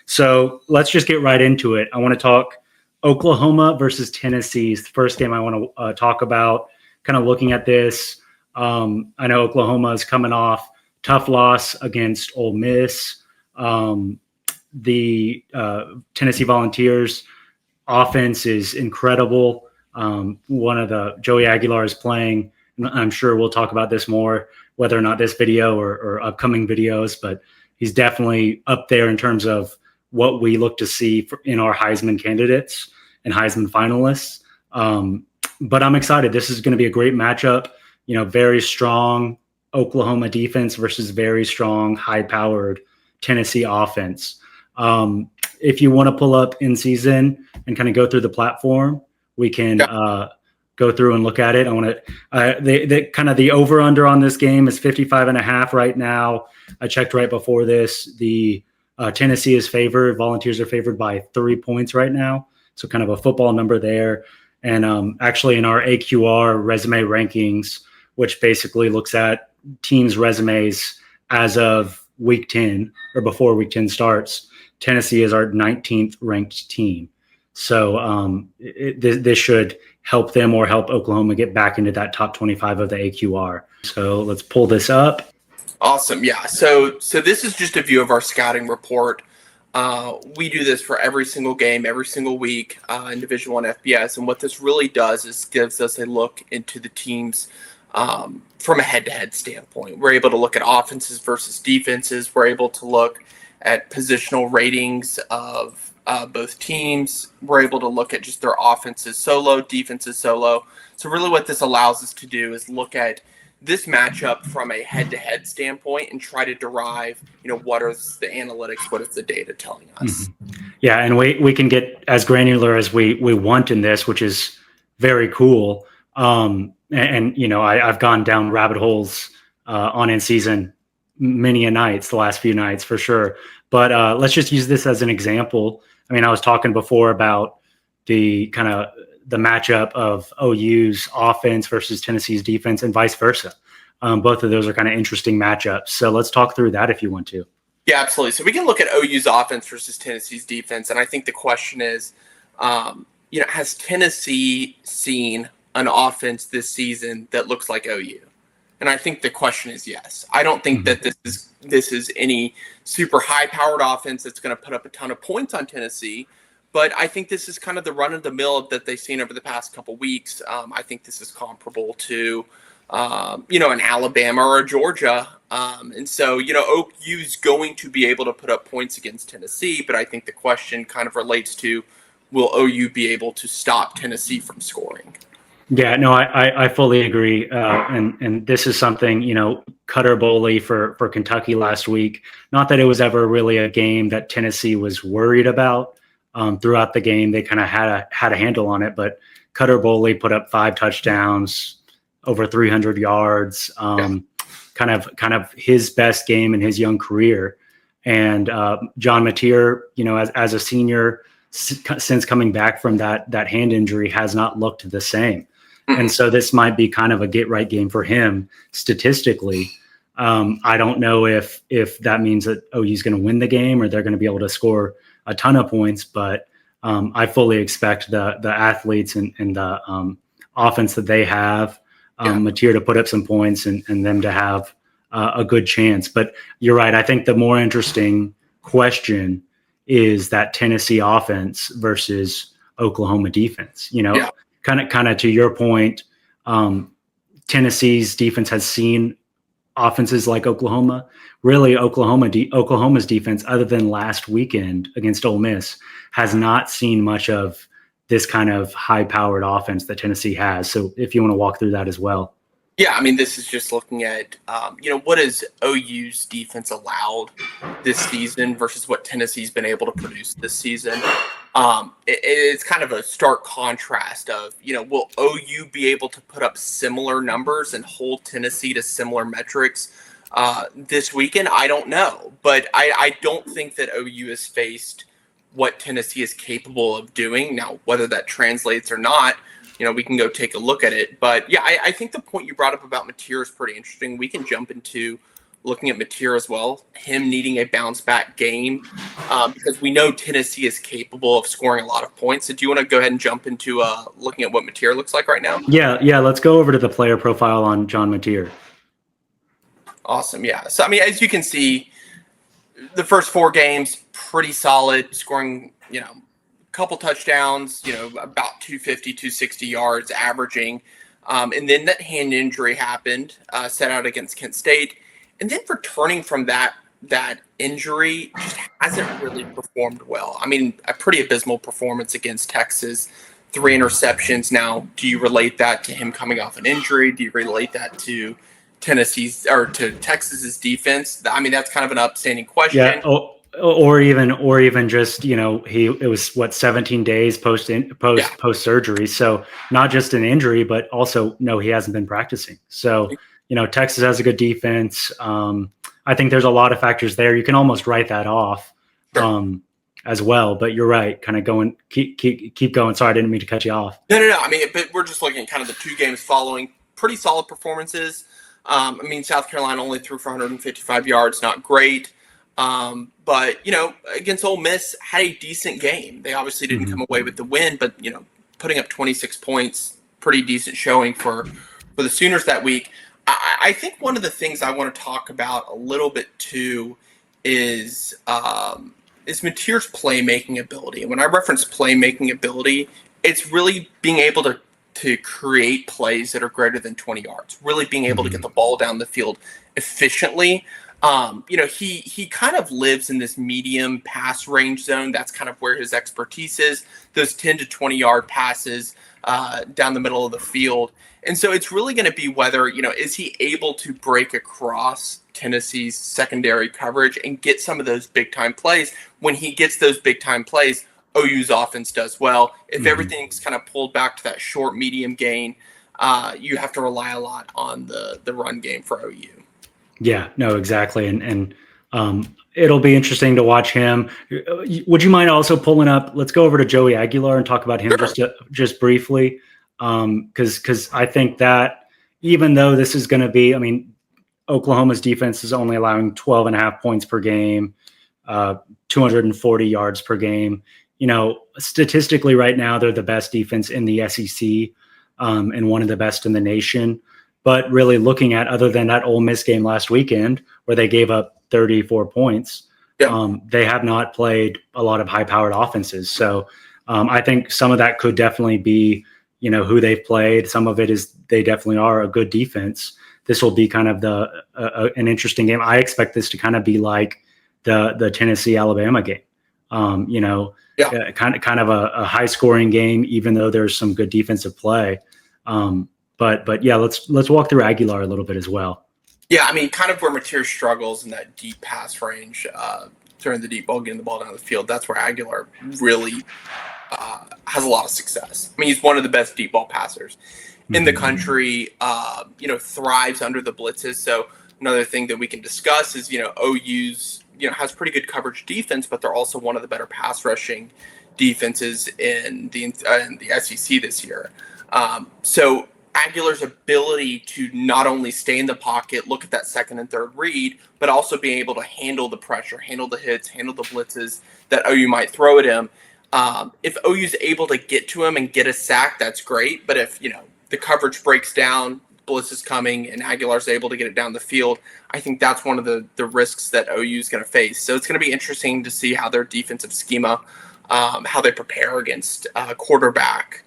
So let's just get right into it. I want to talk Oklahoma versus Tennessee is the first game I want to talk about, kind of looking at this. I know Oklahoma is coming off tough loss against Ole Miss. The Tennessee Volunteers offense is incredible. One of the Joey Aguilar is playing. I'm sure we'll talk about this more, whether or not this video or upcoming videos, but he's definitely up there in terms of what we look to see in our Heisman candidates and Heisman finalists. But I'm excited. This is going to be a great matchup. Very strong Oklahoma defense versus very strong, high-powered Tennessee offense. If you want to pull up INSZN and kind of go through the platform, we can go through and look at it. I want to kind of the over-under on this game is 55.5 right now. I checked right before this. The Tennessee is favored. Volunteers are favored by 3 points right now. So kind of a football number there. And actually in our AQR resume rankings, which basically looks at teams' resumes as of week 10 or before week 10 starts, Tennessee is our 19th ranked team. So this should help them or help Oklahoma get back into that top 25 of the AQR. So let's pull this up. Awesome. Yeah. So this is just a view of our scouting report. We do this for every single game, every single week in Division I FBS. And what this really does is gives us a look into the teams from a head-to-head standpoint. We're able to look at offenses versus defenses. We're able to look at positional ratings of both teams. We're able to look at just their offenses solo, defenses solo. So really what this allows us to do is look at this matchup from a head-to-head standpoint and try to derive, what is the analytics, what is the data telling us? Mm-hmm. Yeah, and we can get as granular as we want in this, which is very cool. And I've gone down rabbit holes on INSZN many a nights, the last few nights for sure. But let's just use this as an example. I mean, I was talking before about the kind of the matchup of OU's offense versus Tennessee's defense and vice versa. Both of those are kind of interesting matchups. So let's talk through that if you want to. Yeah, absolutely. So we can look at OU's offense versus Tennessee's defense. And I think the question is, has Tennessee seen an offense this season that looks like OU? And I think the question is yes. I don't think that this is any super high-powered offense that's going to put up a ton of points on Tennessee. But I think this is kind of the run-of-the-mill that they've seen over the past couple weeks. I think this is comparable to, an Alabama or a Georgia. And so, OU's going to be able to put up points against Tennessee. But I think the question kind of relates to, will OU be able to stop Tennessee from scoring? Yeah, no, I fully agree. And this is something, Cutter Boley for Kentucky last week. Not that it was ever really a game that Tennessee was worried about. Throughout the game, they kind of had a handle on it, but Cutter Boley put up 5 touchdowns, over 300 yards, kind of his best game in his young career. And John Mateer, as a senior, since coming back from that hand injury, has not looked the same. And so this might be kind of a get-right game for him statistically. I don't know if that means that OU's going to win the game or they're going to be able to score a ton of points, but I fully expect the athletes and the offense that they have, Mateer to put up some points and them to have a good chance. But you're right. I think the more interesting question is that Tennessee offense versus Oklahoma defense. Kind of to your point, Tennessee's defense has seen offenses like Oklahoma. Really, Oklahoma's defense, other than last weekend against Ole Miss, has not seen much of this kind of high-powered offense that Tennessee has. So if you want to walk through that as well. Yeah, I mean, this is just looking at, what has OU's defense allowed this season versus what Tennessee's been able to produce this season. It's kind of a stark contrast of, will OU be able to put up similar numbers and hold Tennessee to similar metrics this weekend? I don't know. But I don't think that OU has faced what Tennessee is capable of doing. Now, whether that translates or not, we can go take a look at it. But, yeah, I think the point you brought up about Mateer is pretty interesting. We can jump into looking at Mateer as well, him needing a bounce back game, because we know Tennessee is capable of scoring a lot of points. So do you want to go ahead and jump into looking at what Mateer looks like right now? Yeah. Let's go over to the player profile on John Mateer. Awesome. Yeah. So, I mean, as you can see, the first 4 games, pretty solid, scoring, a couple touchdowns, about 250, 260 yards averaging. And then that hand injury happened, set out against Kent State. And then returning from that injury, just hasn't really performed well. I mean, a pretty abysmal performance against Texas, 3 interceptions. Now, do you relate that to him coming off an injury? Do you relate that to Tennessee's or to Texas's defense? I mean, that's kind of an upstanding question. Yeah. Or even just, it was 17 days post surgery. So not just an injury, but also, no, he hasn't been practicing. So, Texas has a good defense. I think there's a lot of factors there. You can almost write that off as well, but you're right. Kind of keep going. Sorry, I didn't mean to cut you off. No. I mean, but we're just looking at kind of the 2 games following, pretty solid performances. I mean, South Carolina only threw for 155 yards, not great. But, against Ole Miss, had a decent game. They obviously didn't come away with the win, but, putting up 26 points, pretty decent showing for the Sooners that week. I think one of the things I want to talk about a little bit too is Mateer's playmaking ability. And when I reference playmaking ability, it's really being able to create plays that are greater than 20 yards, really being able to get the ball down the field efficiently. He kind of lives in this medium pass range zone. That's kind of where his expertise is, those 10 to 20 yard passes down the middle of the field. And so it's really going to be whether, is he able to break across Tennessee's secondary coverage and get some of those big time plays. When he gets those big time plays, OU's offense does well. If everything's kind of pulled back to that short, medium gain, you have to rely a lot on the run game for OU. Yeah, no, exactly. And it'll be interesting to watch him. Would you mind also pulling up? Let's go over to Joey Aguilar and talk about him just briefly. Because I think that even though this is going to be, Oklahoma's defense is only allowing 12.5 points per game, 240 yards per game. Statistically right now, they're the best defense in the SEC and one of the best in the nation. But really looking at, other than that Ole Miss game last weekend where they gave up 34 points, they have not played a lot of high-powered offenses. So I think some of that could definitely be, who they've played. Some of it is they definitely are a good defense. This will be kind of an interesting game. I expect this to kind of be like the Tennessee-Alabama game. Kind of a high-scoring game, even though there's some good defensive play. But yeah, let's walk through Aguilar a little bit as well. Yeah, kind of where Mateer struggles in that deep pass range, throwing the deep ball, getting the ball down the field. That's where Aguilar really has a lot of success. He's one of the best deep ball passers in the country. Thrives under the blitzes. So another thing that we can discuss is OU's has pretty good coverage defense, but they're also one of the better pass rushing defenses in the SEC this year. So Aguilar's ability to not only stay in the pocket, look at that second and third read, but also being able to handle the pressure, handle the hits, handle the blitzes that OU might throw at him. If OU's able to get to him and get a sack, that's great. But if, the coverage breaks down, blitz is coming, and Aguilar's able to get it down the field, I think that's one of the risks that OU is going to face. So it's going to be interesting to see how their defensive schema, how they prepare against a quarterback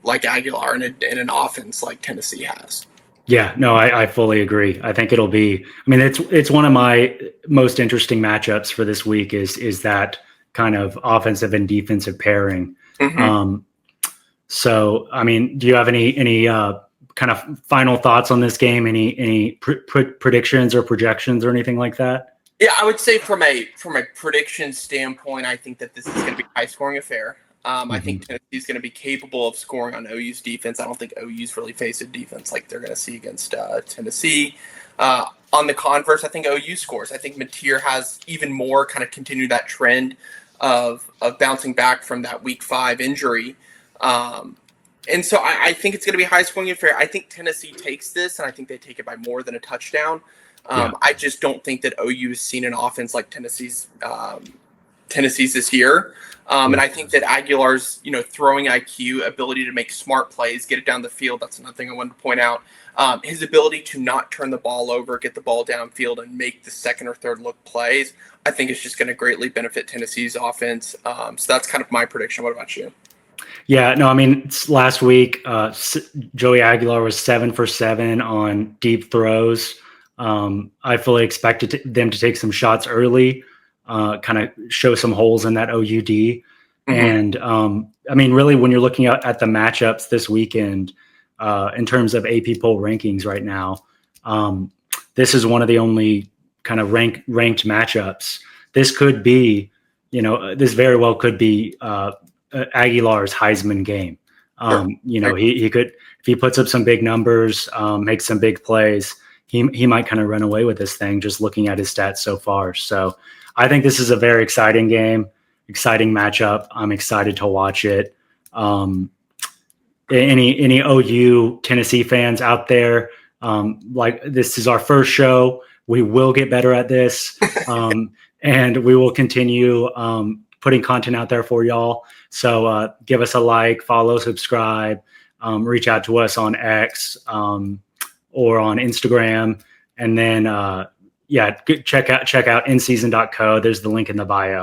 like Aguilar in an offense like Tennessee has. Yeah, no, I fully agree. I think it'll be, it's one of my most interesting matchups for this week is that kind of offensive and defensive pairing. So, do you have any kind of final thoughts on this game? Any predictions or projections or anything like that? Yeah, I would say from a prediction standpoint, I think that this is going to be a high-scoring affair. I think Tennessee's going to be capable of scoring on OU's defense. I don't think OU's really faced a defense like they're going to see against Tennessee. On the converse, I think OU scores. I think Mateer has even more kind of continued that trend of bouncing back from that Week 5 injury. And so I think it's going to be a high-scoring affair. I think Tennessee takes this, and I think they take it by more than a touchdown. I just don't think that OU has seen an offense like Tennessee's this year. And I think that Aguilar's, throwing IQ, ability to make smart plays, get it down the field. That's another thing I wanted to point out. His ability to not turn the ball over, get the ball downfield, and make the second or third look plays, I think is just going to greatly benefit Tennessee's offense. So that's kind of my prediction. What about you? Yeah, no, I mean, last week, Joey Aguilar was 7 for 7 on deep throws. I fully expected them to take some shots early, kind of show some holes in that OUD. Mm-hmm. And I mean, really, when you're looking at the matchups this weekend, in terms of AP poll rankings right now, this is one of the only kind of ranked matchups. This could be, this very well could be Aguilar's Heisman game. Sure. He could, if he puts up some big numbers, makes some big plays, he might kind of run away with this thing just looking at his stats so far. So I think this is a very exciting game, exciting matchup. I'm excited to watch it. Any OU Tennessee fans out there, this is our first show. We will get better at this, and we will continue putting content out there for y'all. So give us a like, follow, subscribe, reach out to us on X or on Instagram, and then check out INSZN.co. There's the link in the bio.